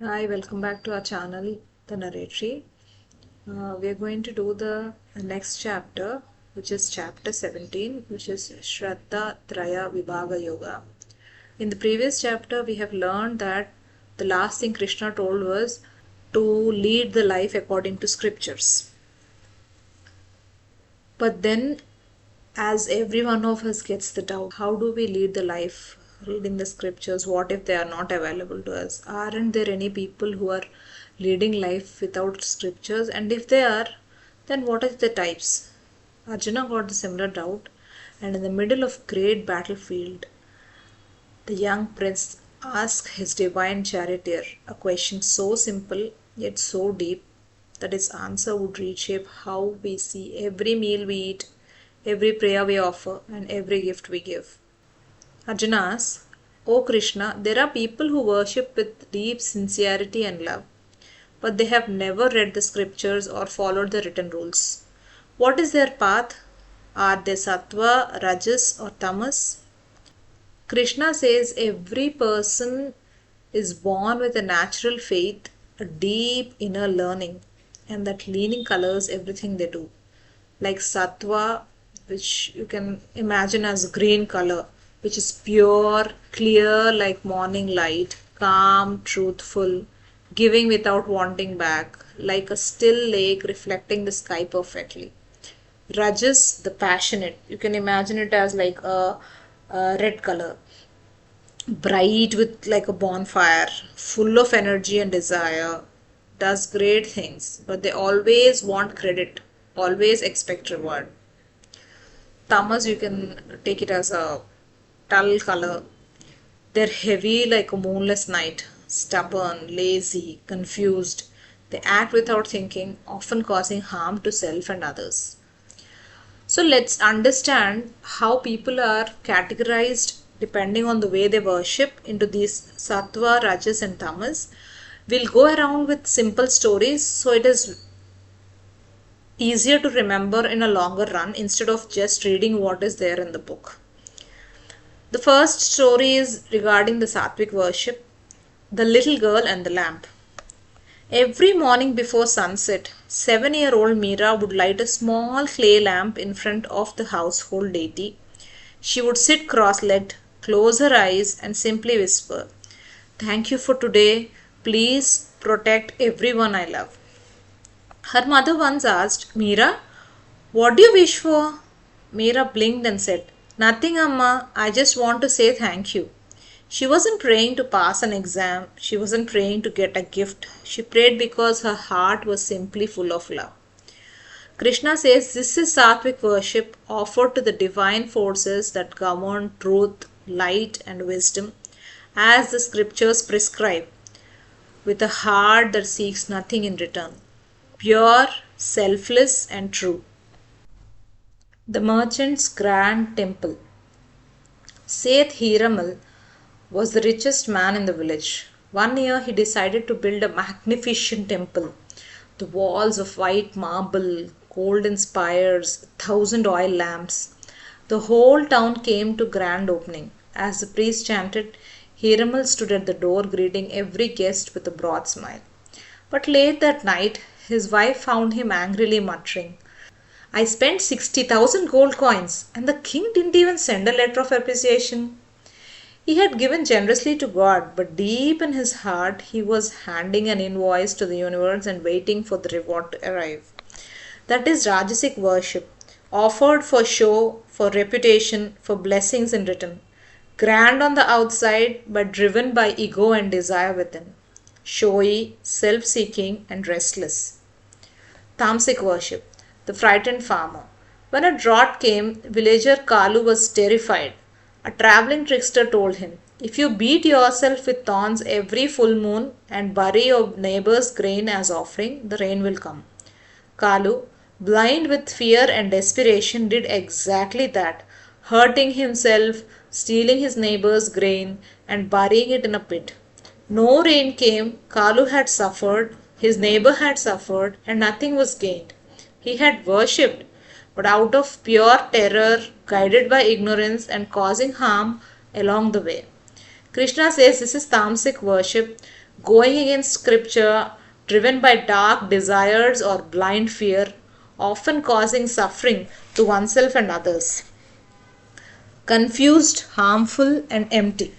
Hi, welcome back to our channel, The Narratory. We are going to do the next chapter, which is chapter 17, which is Śhraddhā Traya Vibhāg Yoga. In the previous chapter, we have learned that the last thing Krishna told was to lead the life according to scriptures. But then, as every one of us gets the doubt, how do we lead the life reading the scriptures? What if they are not available to us? Aren't there any people who are leading life without scriptures? And if they are, then what are the types? Arjuna got the similar doubt, and in the middle of great battlefield, the young prince asked his divine charioteer a question so simple yet so deep that its answer would reshape how we see every meal we eat, every prayer we offer, and every gift we give. Arjuna asks, O Krishna, there are people who worship with deep sincerity and love, but they have never read the scriptures or followed the written rules. What is their path? Are they sattva, rajas, or tamas? Krishna says every person is born with a natural faith, a deep inner learning, and that leaning colors everything they do. Like sattva, which you can imagine as green color, which is pure, clear like morning light, calm, truthful, giving without wanting back, like a still lake reflecting the sky perfectly. Rajas, the passionate, you can imagine it as like a red color, bright with like a bonfire, full of energy and desire, does great things, but they always want credit, always expect reward. Tamas, you can take it as a dull color. They're heavy like a moonless night, stubborn, lazy, confused. They act without thinking, often causing harm to self and others. So let's understand how people are categorized depending on the way they worship into these sattva, rajas, and tamas. We'll go around with simple stories so it is easier to remember in a longer run instead of just reading what is there in the book. The first story is regarding the sattvic worship, the little girl and the lamp. Every morning before sunset, 7-year-old Meera would light a small clay lamp in front of the household deity. She would sit cross-legged, close her eyes, and simply whisper, "Thank you for today. Please protect everyone I love." Her mother once asked, "Meera, what do you wish for?" Meera blinked and said, "Nothing, Amma. I just want to say thank you." She wasn't praying to pass an exam. She wasn't praying to get a gift. She prayed because her heart was simply full of love. Krishna says this is sattvic worship offered to the divine forces that govern truth, light, and wisdom, as the scriptures prescribe, with a heart that seeks nothing in return. Pure, selfless, and true. The merchant's grand temple. Seth Hiramal was the richest man in the village. One year he decided to build a magnificent temple. The walls of white marble, golden spires, 1,000 oil lamps. The whole town came to grand opening. As the priest chanted, Hiramal stood at the door greeting every guest with a broad smile. But late that night, his wife found him angrily muttering, "I spent 60,000 gold coins and the king didn't even send a letter of appreciation." He had given generously to God, but deep in his heart he was handing an invoice to the universe and waiting for the reward to arrive. That is Rajasic worship, offered for show, for reputation, for blessings in return. Grand on the outside, but driven by ego and desire within. Showy, self-seeking, and restless. Tamasic worship, the frightened farmer. When a drought came, villager Kalu was terrified. A traveling trickster told him, "If you beat yourself with thorns every full moon and bury your neighbor's grain as offering, the rain will come." Kalu, blind with fear and desperation, did exactly that, hurting himself, stealing his neighbor's grain, and burying it in a pit. No rain came, Kalu had suffered, his neighbor had suffered, and nothing was gained. He had worshipped, but out of pure terror, guided by ignorance and causing harm along the way. Krishna says this is tamasic worship, going against scripture, driven by dark desires or blind fear, often causing suffering to oneself and others. Confused, harmful, and empty.